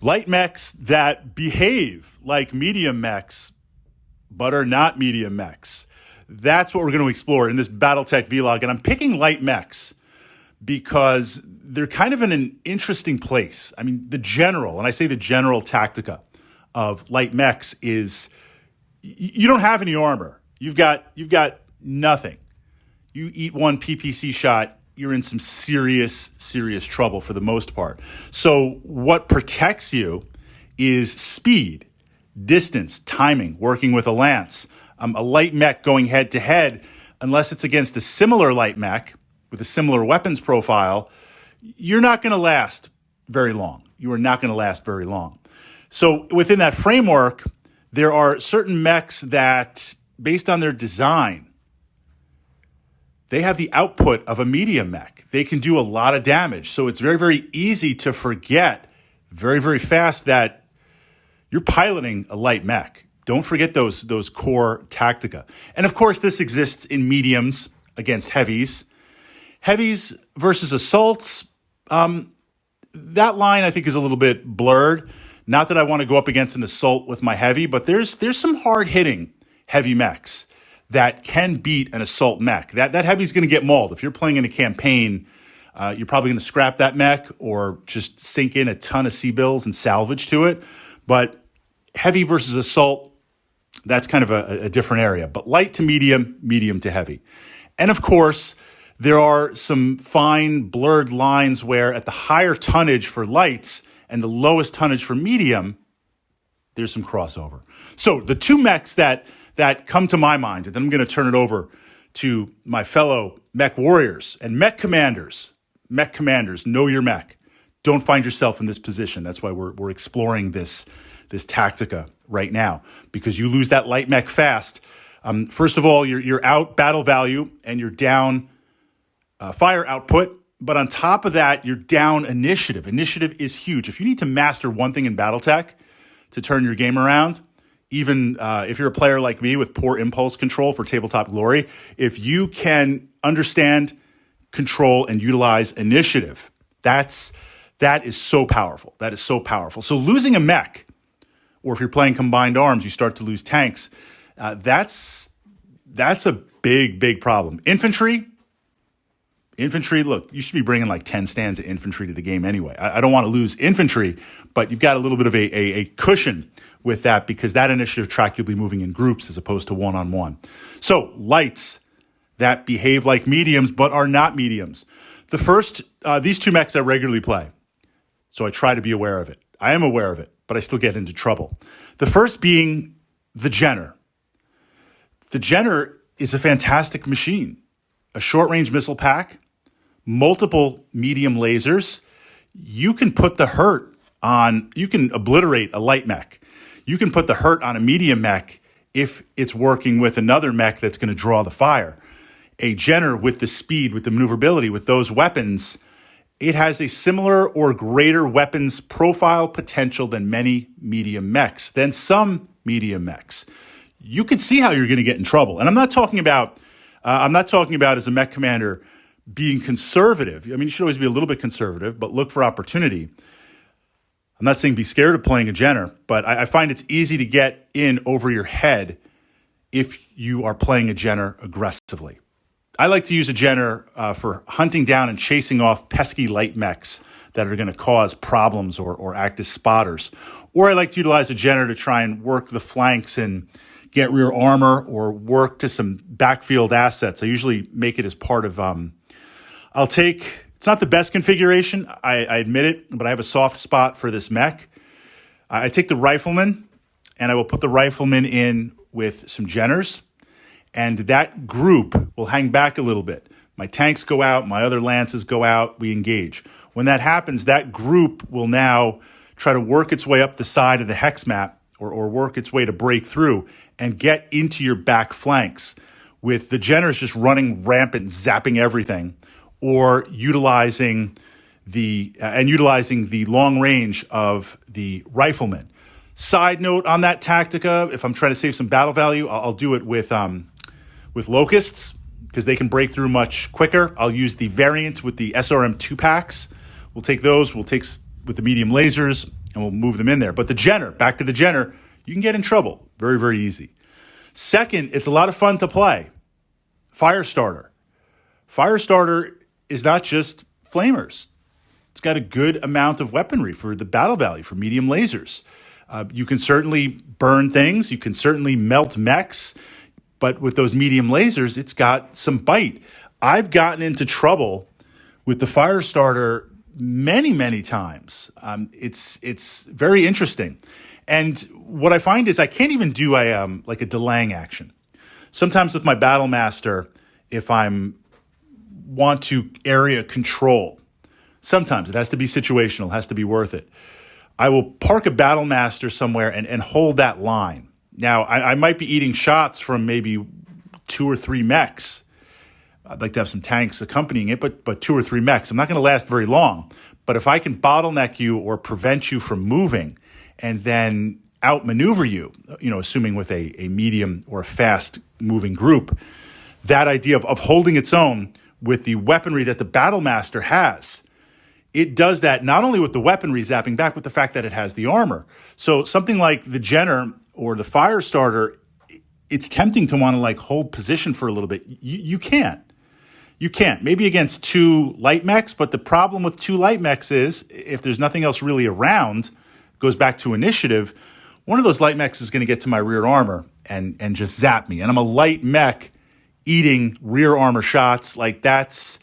Light mechs that behave like medium mechs, but are not medium mechs. That's what we're going to explore in this Battletech vlog. And I'm picking light mechs because they're kind of in an interesting place. I mean, the general, and I say the general tactica of light mechs is you don't have any armor. You've got nothing. You eat one PPC shot, you're in some serious trouble for the most part. So what protects you is speed, distance, timing, working with a lance. A light mech going head to head, unless it's against a similar light mech with a similar weapons profile, you're not going to last very long. You are not going to last very long. So within that framework, there are certain mechs that, based on their design, they have the output of a medium mech. They can do a lot of damage. So it's very easy to forget very fast that you're piloting a light mech. Don't forget those core tactica. And of course, this exists in mediums against heavies. Heavies versus assaults, that line I think is a little bit blurred. Not that I want to go up against an assault with my heavy, but there's some hard-hitting heavy mechs that can beat an assault mech. That heavy's going to get mauled. If you're playing in a campaign, you're probably going to scrap that mech or just sink in a ton of C-bills and salvage to it. But heavy versus assault, that's kind of a different area. But light to medium, medium to heavy. And of course, there are some fine blurred lines where at the higher tonnage for lights and the lowest tonnage for medium, there's some crossover. So the two mechs that come to my mind, and then I'm going to turn it over to my fellow mech warriors and mech commanders. Mech commanders, know your mech. Don't find yourself in this position. That's why we're exploring this tactica right now, because you lose that light mech fast. First of all, you're out battle value and you're down fire output. But on top of that, you're down initiative. Initiative is huge. If you need to master one thing in Battletech to turn your game around, even if you're a player like me with poor impulse control for tabletop glory, if you can understand, control, and utilize initiative, that is so powerful. That is so powerful. So losing a mech, or if you're playing combined arms, you start to lose tanks, that's a big problem. Infantry, look, you should be bringing like 10 stands of infantry to the game anyway. I don't want to lose infantry, but you've got a little bit of a cushion with that because that initiative track, you'll be moving in groups as opposed to one-on-one. So lights that behave like mediums but are not mediums. The first, these two mechs I regularly play, so I try to be aware of it. I am aware of it, but I still get into trouble. The first being the Jenner. The Jenner is a fantastic machine. A short-range missile pack, multiple medium lasers. You can put the hurt on, you can obliterate a light mech. You can put the hurt on a medium mech if it's working with another mech that's going to draw the fire. A Jenner with the speed, with the maneuverability, with those weapons, it has a similar or greater weapons profile potential than many medium mechs, than some medium mechs. You can see how you're going to get in trouble. And I'm not talking about as a mech commander being conservative. I mean, you should always be a little bit conservative, but look for opportunity. I'm not saying be scared of playing a Jenner, but I find it's easy to get in over your head if you are playing a Jenner aggressively. I like to use a Jenner for hunting down and chasing off pesky light mechs that are going to cause problems or act as spotters. Or I like to utilize a Jenner to try and work the flanks and get rear armor or work to some backfield assets. I usually make it as part of, it's not the best configuration, I admit it, but I have a soft spot for this mech. I take the rifleman and I will put the rifleman in with some Jenners, and that group will hang back a little bit. My tanks go out, my other lances go out, we engage. When that happens, that group will now try to work its way up the side of the hex map or work its way to break through and get into your back flanks, with the Jenners just running rampant, zapping everything, or utilizing the long range of the rifleman. Side note on that tactica, if I'm trying to save some battle value, I'll do it with locusts because they can break through much quicker. I'll use the variant with the SRM 2-packs. We'll take those. We'll take with the medium lasers, and we'll move them in there. But the Jenner, back to the Jenner, you can get in trouble very, very easy. Second, it's a lot of fun to play. Firestarter. Firestarter is not just flamers. It's got a good amount of weaponry for the battle value, for medium lasers. You can certainly burn things. You can certainly melt mechs. But with those medium lasers, it's got some bite. I've gotten into trouble with the Firestarter many, many times. It's very interesting. And what I find is I can't even do like a delaying action. Sometimes with my Battlemaster, if I'm want to area control, sometimes it has to be situational, has to be worth it. I will park a Battlemaster somewhere and hold that line. Now, I might be eating shots from maybe 2 or 3 mechs. I'd like to have some tanks accompanying it, but 2 or 3 mechs. I'm not going to last very long. But if I can bottleneck you or prevent you from moving and then outmaneuver you, assuming with a medium or a fast moving group, that idea of holding its own with the weaponry that the Battlemaster has, it does that not only with the weaponry zapping back, but the fact that it has the armor. So something like the Jenner or the Firestarter, it's tempting to want to hold position for a little bit. You can't. You can't. Maybe against 2 light mechs, but the problem with 2 light mechs is if there's nothing else really around, goes back to initiative, one of those light mechs is going to get to my rear armor and just zap me. And I'm a light mech eating rear armor shots. That's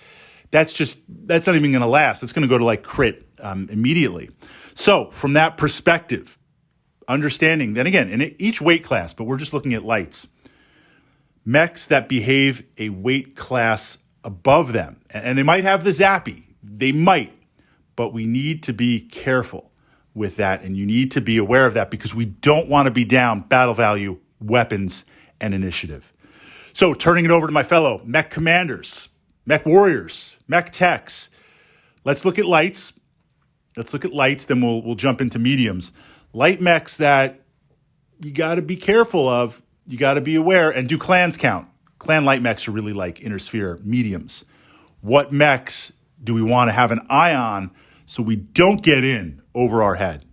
not even going to last. It's going to go to crit immediately. So from that perspective, understanding, then again, in each weight class, but we're just looking at lights, mechs that behave a weight class above them, and they might have the zappy, they might, but we need to be careful with that, and you need to be aware of that because we don't want to be down battle value, weapons, and initiative. So turning it over to my fellow mech commanders, mech warriors, mech techs, let's look at lights. Then we'll jump into mediums. Light mechs that you got to be careful of, you got to be aware, and do clans count? Clan light mechs are really like inner sphere mediums. What mechs do we want to have an eye on so we don't get in over our head?